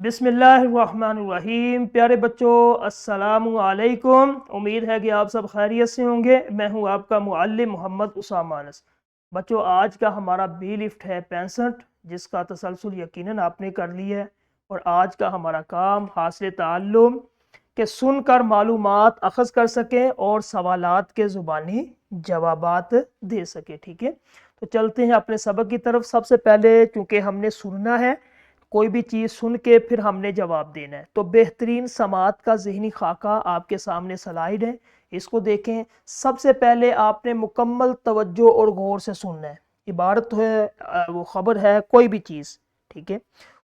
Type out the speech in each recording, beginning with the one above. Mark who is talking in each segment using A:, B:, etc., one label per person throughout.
A: बिस्मिल्लाहिर्रहमानिर्रहीम। प्यारे बच्चों, अस्सलामु अलैकुम। उम्मीद है कि आप सब खैरियत से होंगे। मैं हूं आपका मुअल्लिम मोहम्मद उसामा अनस। बच्चों, आज का हमारा बी लिफ्ट है 65, जिसका तसलसल यकीनन आपने कर लिया है। और आज का हमारा काम हासिल ताल्लुम के सुनकर मालूमात अखज़ कर सकें और सवालात के ज़ुबानी जवाबात दे सकें। ठीक है, तो चलते हैं अपने सबक की तरफ। सबसे पहले चूँकि हमने सुनना है, कोई भी चीज़ सुन के फिर हमने जवाब देना है, तो बेहतरीन समात का ज़हनी खाका आपके सामने स्लाइड है, इसको देखें। सबसे पहले आपने मुकम्मल तवज्जो और गौर से सुनना है। इबारत है वो ख़बर है कोई भी चीज़, ठीक है।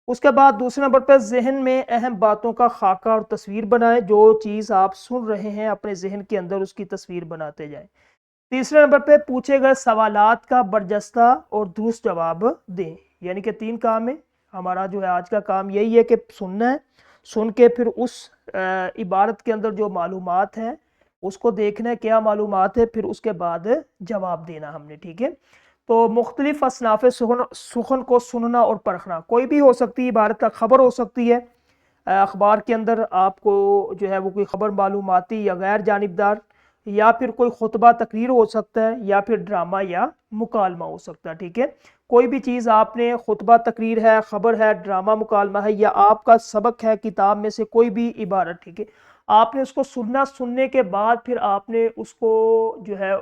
A: उसके बाद दूसरे नंबर पर जहन में अहम बातों का खाका और तस्वीर बनाएं। जो चीज़ आप सुन रहे हैं अपने जहन के अंदर उसकी तस्वीर बनाते जाएं। तीसरे नंबर पे पूछे गए सवालात का बरजस्ता और दुरुस्त जवाब दें। यानी कि 3 काम है। हमारा जो है आज का काम यही है कि सुनना है, सुन के फिर उस इबारत के अंदर जो मालूमात है उसको देखना है क्या मालूमात है, फिर उसके बाद जवाब देना हमने। ठीक है, तो मुख्तलिफ असनाफ़ सुखन को सुनना और परखना। कोई भी हो सकती है इबारत का, खबर हो सकती है, अखबार के अंदर आपको जो है वो कोई खबर मालूमाती या गैर जानिबदार, या फिर कोई खुतबा तकरीर हो सकता है, या फिर ड्रामा या मुकालमा हो सकता है। ठीक है, कोई भी चीज़ आपने, खुतबा तकरीर है, खबर है, ड्रामा मुकालमा है, या आपका सबक है किताब में से कोई भी इबारत, ठीक है, आपने उसको सुनना। सुनने के बाद फिर आपने उसको जो है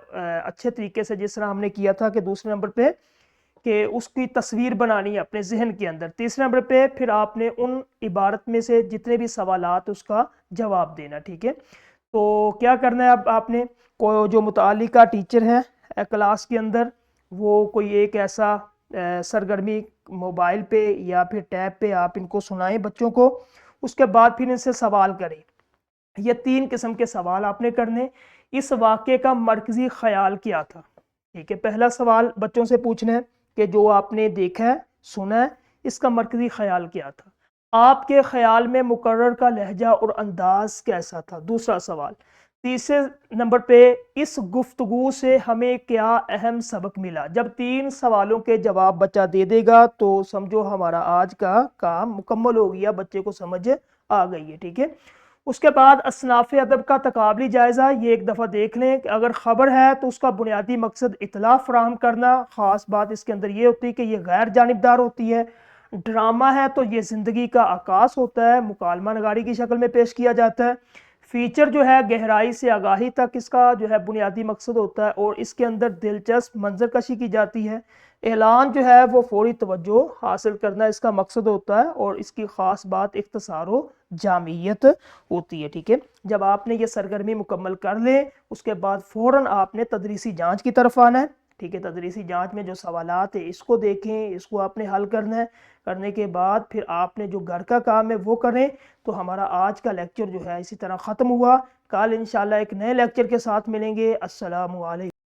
A: अच्छे तरीके से, जिस तरह हमने किया था कि दूसरे नंबर पे कि उसकी तस्वीर बनानी है अपने जहन के अंदर। तीसरे नंबर पे फिर आपने उन इबारत में से जितने भी सवालात उसका जवाब देना। ठीक है, तो क्या करना है अब आपने, को जो मुतालिका टीचर है क्लास के अंदर, वो कोई एक ऐसा सरगर्मी मोबाइल पे या फिर टैब पे आप इनको सुनाएं बच्चों को। उसके बाद फिर इनसे सवाल करें। ये 3 किस्म के सवाल आपने करने। इस वाक़े का मरकज़ी ख़याल क्या था? ठीक है, पहला सवाल बच्चों से पूछना है कि जो आपने देखा है, सुना है, इसका मरकज़ी ख़याल क्या था? आपके ख़याल में मुकर्रर का लहजा और अंदाज़ कैसा था? दूसरा सवाल। तीसरे नंबर पे, इस गुफ्तगू से हमें क्या अहम सबक मिला? जब 3 सवालों के जवाब बच्चा दे देगा तो समझो हमारा आज का काम मुकम्मल हो गया, बच्चे को समझ आ गई है। ठीक है, उसके बाद असनाफ़ अदब का तकाबली जायज़ा। ये एक दफ़ा देख लें कि अगर ख़बर है तो उसका बुनियादी मकसद इतला फ़राहम करना। ख़ास बात इसके अंदर ये होती है कि ये गैर जानिबदार होती है। ड्रामा है तो ये ज़िंदगी का आकाश होता है, मुकालमा नगारी की शक्ल में पेश किया जाता है। फ़ीचर जो है गहराई से आगाही तक इसका जो है बुनियादी मकसद होता है, और इसके अंदर दिलचस्प मंजर कशी की जाती है। ऐलान जो है वो फौरी तवज्जो हासिल करना इसका मकसद होता है, और इसकी ख़ास बात इख्तिसार जामियत होती है। ठीक है, जब आपने ये सरगर्मी मुकम्मल कर ले उसके बाद फ़ौरन आपने तदरीसी जांच की तरफ आना है। ठीक है, तदरीसी जांच में जो सवालात है इसको देखें, इसको आपने हल करना है। करने के बाद फिर आपने जो घर का काम है वो करें। तो हमारा आज का लेक्चर जो है इसी तरह ख़त्म हुआ। कल इंशाल्लाह एक नए लेक्चर के साथ मिलेंगे। अस्सलामु अलैकुम।